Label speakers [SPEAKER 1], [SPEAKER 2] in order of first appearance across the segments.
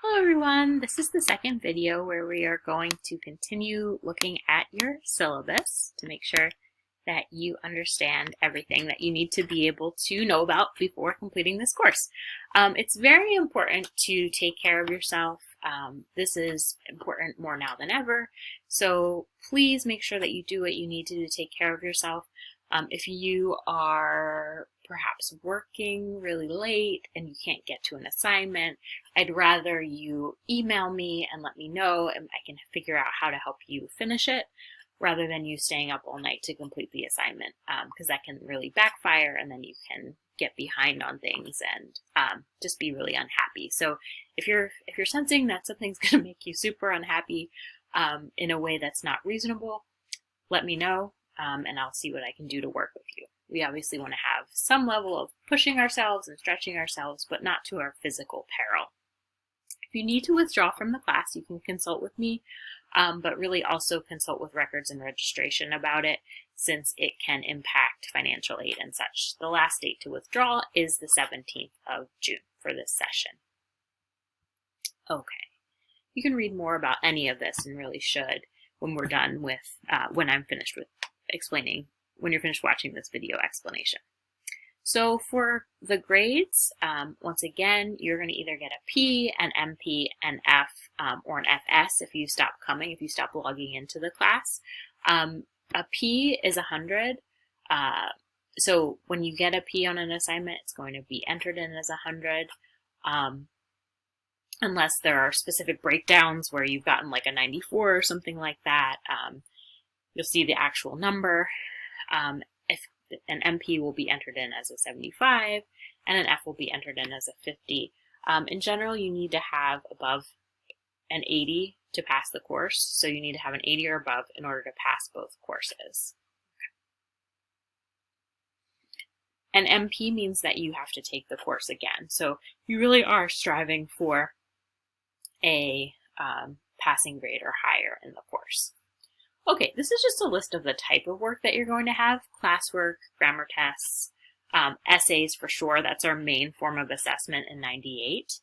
[SPEAKER 1] Hello everyone, this is the second video where we are going to continue looking at your syllabus to make sure that you understand everything that you need to be able to know about before completing this course. It's very important to take care of yourself. This is important more now than ever, so please make sure that you do what you need to do to take care of yourself. If you are perhaps working really late and you can't get to an assignment, I'd rather you email me and let me know and I can figure out how to help you finish it rather than you staying up all night to complete the assignment, because that can really backfire and then you can get behind on things and just be really unhappy. So if you're sensing that something's going to make you super unhappy in a way that's not reasonable, let me know. And I'll see what I can do to work with you. We obviously want to have some level of pushing ourselves and stretching ourselves, but not to our physical peril. If you need to withdraw from the class, you can consult with me, but really also consult with records and registration about it, since it can impact financial aid and such. The last date to withdraw is the 17th of June for this session. Okay, you can read more about any of this and really should when we're done with, when I'm finished with explaining, when you're finished watching this video explanation. So for the grades, once again, you're going to either get a P, an MP, an F, or an FS if you stop coming, if you stop logging into the class. A P is 100. So when you get a P on an assignment, it's going to be entered in as 100. Unless there are specific breakdowns where you've gotten like a 94 or something like that. You'll see the actual number. If an MP will be entered in as a 75 and an F will be entered in as a 50. In general, you need to have above an 80 to pass the course. So you need to have an 80 or above in order to pass both courses. An MP means that you have to take the course again. So you really are striving for a passing grade or higher in the course. Okay, this is just a list of the type of work that you're going to have. Classwork, grammar tests, essays for sure. That's our main form of assessment in 98.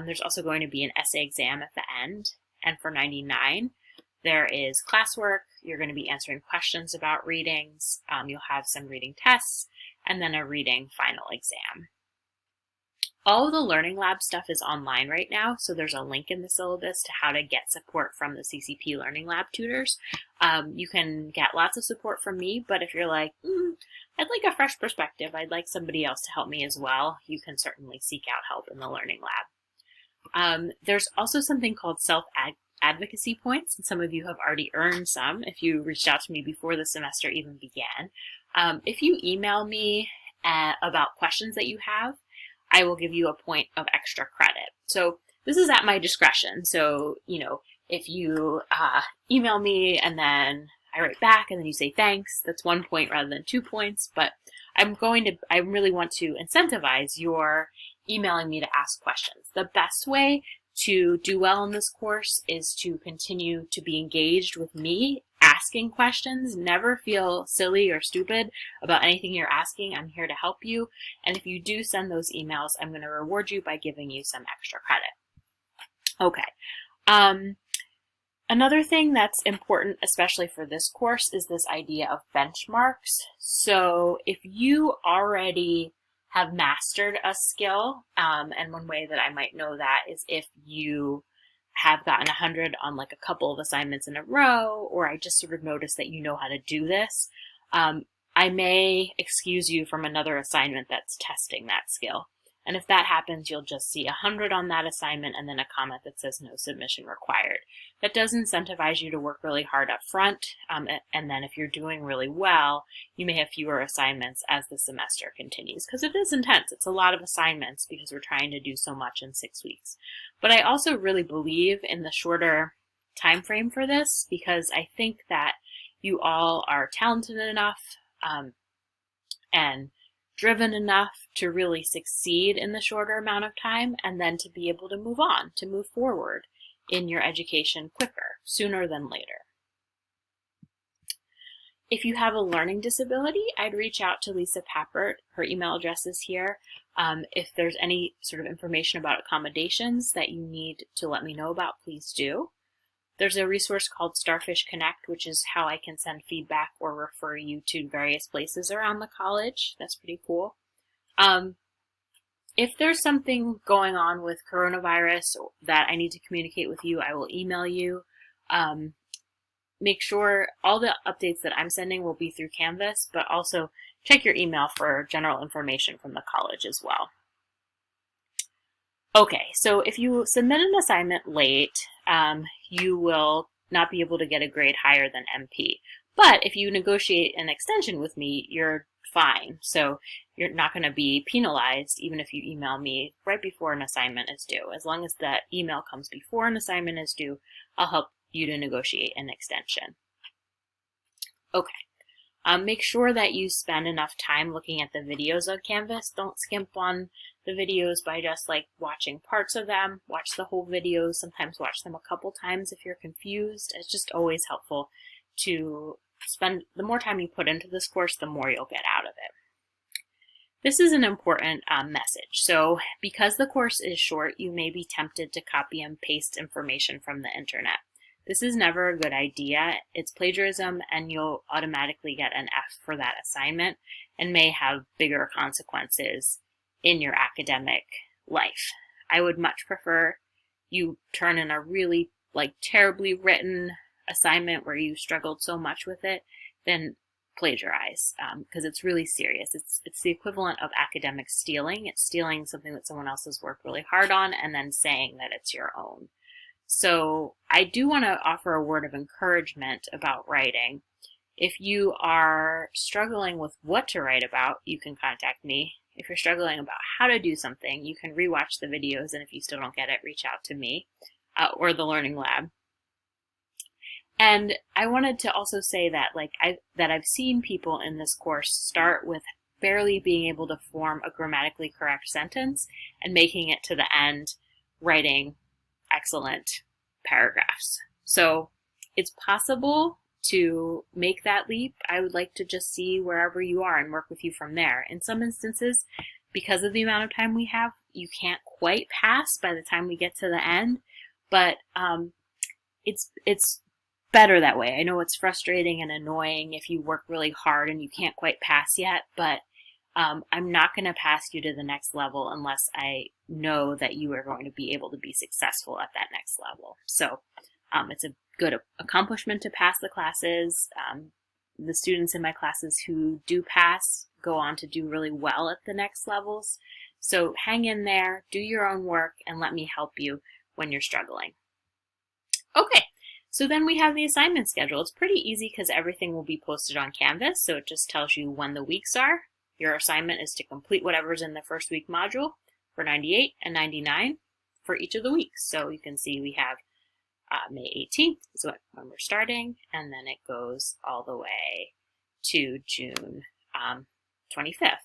[SPEAKER 1] There's also going to be an essay exam at the end. And for 99, there is classwork. You're going to be answering questions about readings. You'll have some reading tests and then a reading final exam. All of the Learning Lab stuff is online right now, so there's a link in the syllabus to how to get support from the CCP Learning Lab tutors. You can get lots of support from me, but if you're like, I'd like a fresh perspective, I'd like somebody else to help me as well, you can certainly seek out help in the Learning Lab. There's also something called self-advocacy points, and some of you have already earned some if you reached out to me before the semester even began. If you email me about questions that you have, I will give you a point of extra credit. So this is at my discretion. So, you know, if you email me and then I write back and then you say thanks, that's 1 point rather than 2 points. But I really want to incentivize your emailing me to ask questions. The best way to do well in this course is to continue to be engaged with me, asking questions. Never feel silly or stupid about anything you're asking. I'm here to help you. And if you do send those emails, I'm going to reward you by giving you some extra credit. Okay. Another thing that's important, especially for this course, is this idea of benchmarks. So if you already have mastered a skill, and one way that I might know that is if you have gotten 100 on like a couple of assignments in a row, or I just sort of noticed that you know how to do this, I may excuse you from another assignment that's testing that skill. And if that happens, you'll just see 100 on that assignment and then a comment that says no submission required. That does incentivize you to work really hard up front, and then if you're doing really well, you may have fewer assignments as the semester continues, because it is intense. It's a lot of assignments because we're trying to do so much in 6 weeks. But I also really believe in the shorter time frame for this, because I think that you all are talented enough and driven enough to really succeed in the shorter amount of time, and then to be able to move on, to move forward in your education quicker, sooner than later. If you have a learning disability, I'd reach out to Lisa Pappert. Her email address is here. If there's any sort of information about accommodations that you need to let me know about, please do. There's a resource called Starfish Connect, which is how I can send feedback or refer you to various places around the college. That's pretty cool. If there's something going on with coronavirus that I need to communicate with you, I will email you. Make sure all the updates that I'm sending will be through Canvas, but also check your email for general information from the college as well. Okay, so if you submit an assignment late, you will not be able to get a grade higher than MP. But if you negotiate an extension with me, you're fine. So you're not going to be penalized even if you email me right before an assignment is due. As long as that email comes before an assignment is due, I'll help you to negotiate an extension. Okay. Make sure that you spend enough time looking at the videos on Canvas. Don't skimp on the videos by just like watching parts of them. Watch the whole videos. Sometimes watch them a couple times if you're confused. It's just always helpful to spend, the more time you put into this course, the more you'll get out of it. This is an important message. So because the course is short, you may be tempted to copy and paste information from the internet. This is never a good idea. It's plagiarism, and you'll automatically get an F for that assignment and may have bigger consequences in your academic life. I would much prefer you turn in a really terribly written assignment where you struggled so much with it than plagiarize, because it's really serious. It's the equivalent of academic stealing. It's stealing something that someone else has worked really hard on and then saying that it's your own. So I do want to offer a word of encouragement about writing. If you are struggling with what to write about, you can contact me. If you're struggling about how to do something, you can rewatch the videos, and if you still don't get it, reach out to me or the Learning Lab. And I wanted to also say that I've seen people in this course start with barely being able to form a grammatically correct sentence and making it to the end writing excellent paragraphs. So it's possible to make that leap. I would like to just see wherever you are and work with you from there. In some instances, because of the amount of time we have, you can't quite pass by the time we get to the end, but it's better that way. I know it's frustrating and annoying if you work really hard and you can't quite pass yet, but I'm not going to pass you to the next level unless I know that you are going to be able to be successful at that next level. So it's a good accomplishment to pass the classes. The students in my classes who do pass go on to do really well at the next levels. So hang in there, do your own work, and let me help you when you're struggling. Okay, so then we have the assignment schedule. It's pretty easy because everything will be posted on Canvas, so it just tells you when the weeks are. Your assignment is to complete whatever's in the first week module for 98 and 99 for each of the weeks. So you can see we have May 18th is when we're starting, and then it goes all the way to June 25th.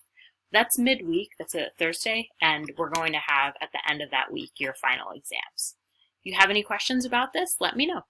[SPEAKER 1] That's midweek, that's a Thursday, and we're going to have at the end of that week your final exams. If you have any questions about this, let me know.